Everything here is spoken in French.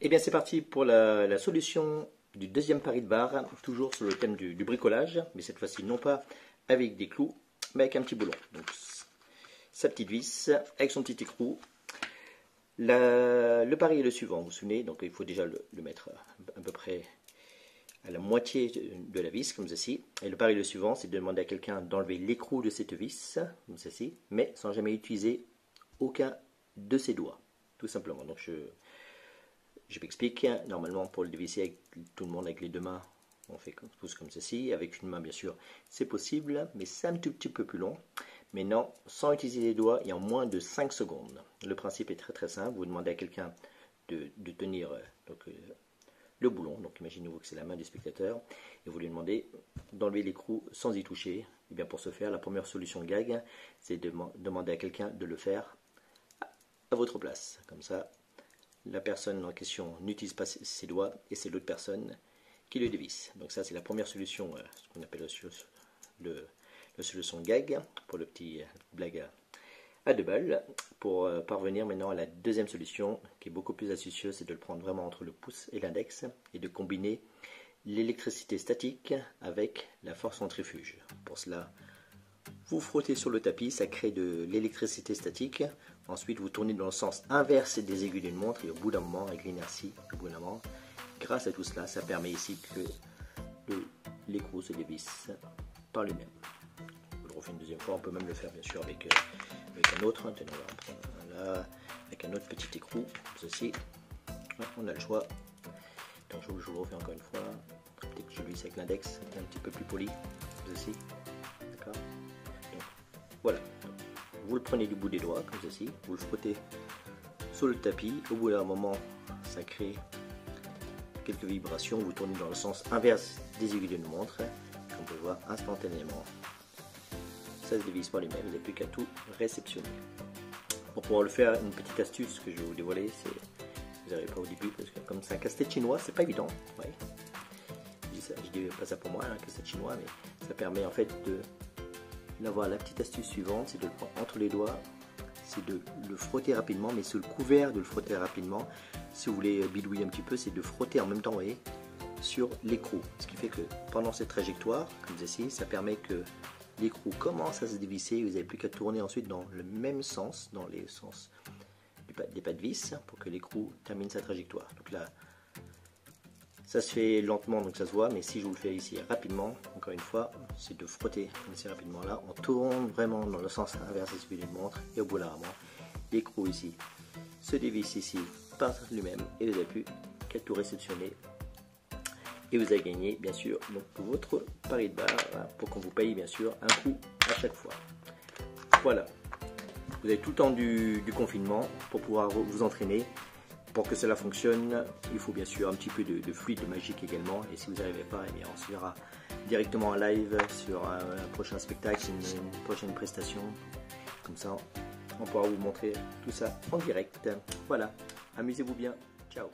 Et bien c'est parti pour la solution du deuxième pari de barre, toujours sur le thème du bricolage, mais cette fois-ci non pas avec des clous, mais avec un petit boulon. Donc sa petite vis, avec son petit écrou. Le pari est le suivant, vous vous souvenez, donc il faut déjà le mettre à peu près à la moitié de la vis, comme ceci. Et le pari le suivant, c'est de demander à quelqu'un d'enlever l'écrou de cette vis, comme ceci, mais sans jamais utiliser aucun de ses doigts, tout simplement. Donc je m'explique. Normalement, pour le dévisser avec tout le monde avec les deux mains, on fait tous comme ceci. Avec une main, bien sûr, c'est possible, mais c'est un tout petit peu plus long. Mais non, sans utiliser les doigts et en moins de 5 secondes. Le principe est très très simple. Vous demandez à quelqu'un de tenir le boulon. Donc imaginez-vous que c'est la main du spectateur. Et vous lui demandez d'enlever l'écrou sans y toucher. Et bien pour ce faire, la première solution gag, c'est de demander à quelqu'un de le faire à votre place. Comme ça, la personne en question n'utilise pas ses doigts et c'est l'autre personne qui le dévisse. Donc ça c'est la première solution, ce qu'on appelle la solution gag, pour le petit blague à 2 balles. Pour parvenir maintenant à la deuxième solution, qui est beaucoup plus astucieuse, c'est de le prendre vraiment entre le pouce et l'index et de combiner l'électricité statique avec la force centrifuge. Pour cela, vous frottez sur le tapis, ça crée de l'électricité statique. Ensuite, vous tournez dans le sens inverse des aiguilles d'une montre et au bout d'un moment, avec l'inertie, grâce à tout cela, ça permet ici que l'écrou se dévisse par lui-même. Je le refais une deuxième fois, on peut même le faire bien sûr avec un autre. Tenez, on va en prendre là, avec un autre petit écrou, ceci. On a le choix. Donc je vous le refais encore une fois. Peut-être que je le visse avec l'index, un petit peu plus poli, ceci. D'accord. Donc voilà. Vous le prenez du bout des doigts, comme ceci, vous le frottez sur le tapis, au bout d'un moment, ça crée quelques vibrations, vous tournez dans le sens inverse des aiguilles d'une montre, on peut voir instantanément. Ça se dévisse par lui-même, vous n'avez plus qu'à tout réceptionner. Pour pouvoir le faire, une petite astuce que je vais vous dévoiler, c'est, vous n'arrivez pas au début, parce que comme c'est un casse-tête chinois, c'est pas évident. Ouais. Je dis pas ça pour moi, un casse-tête chinois, mais ça permet en fait d'avoir la petite astuce suivante, c'est de le prendre entre les doigts, c'est de le frotter rapidement, mais sous le couvert de le frotter rapidement. Si vous voulez bidouiller un petit peu, c'est de frotter en même temps, vous voyez, sur l'écrou. Ce qui fait que pendant cette trajectoire, comme ceci, ça permet que l'écrou commence à se dévisser. Vous n'avez plus qu'à tourner ensuite dans le même sens, dans les sens des pas de vis, pour que l'écrou termine sa trajectoire. Donc là, ça se fait lentement, donc ça se voit, mais si je vous le fais ici rapidement, encore une fois, c'est de frotter comme c'est rapidement là. On tourne vraiment dans le sens inverse de celui d'une montre, et au bout d'un moment, l'écrou ici se dévisse ici par lui-même, et vous n'avez plus qu'à tout réceptionner. Et vous avez gagné, bien sûr, donc votre pari de barre, pour qu'on vous paye, bien sûr, un coup à chaque fois. Voilà. Vous avez tout le temps du confinement pour pouvoir vous entraîner. Pour que cela fonctionne, il faut bien sûr un petit peu de fluide magique également. Et si vous n'arrivez pas, eh bien, on se verra directement en live sur un prochain spectacle, une prochaine prestation. Comme ça, on pourra vous montrer tout ça en direct. Voilà, amusez-vous bien. Ciao.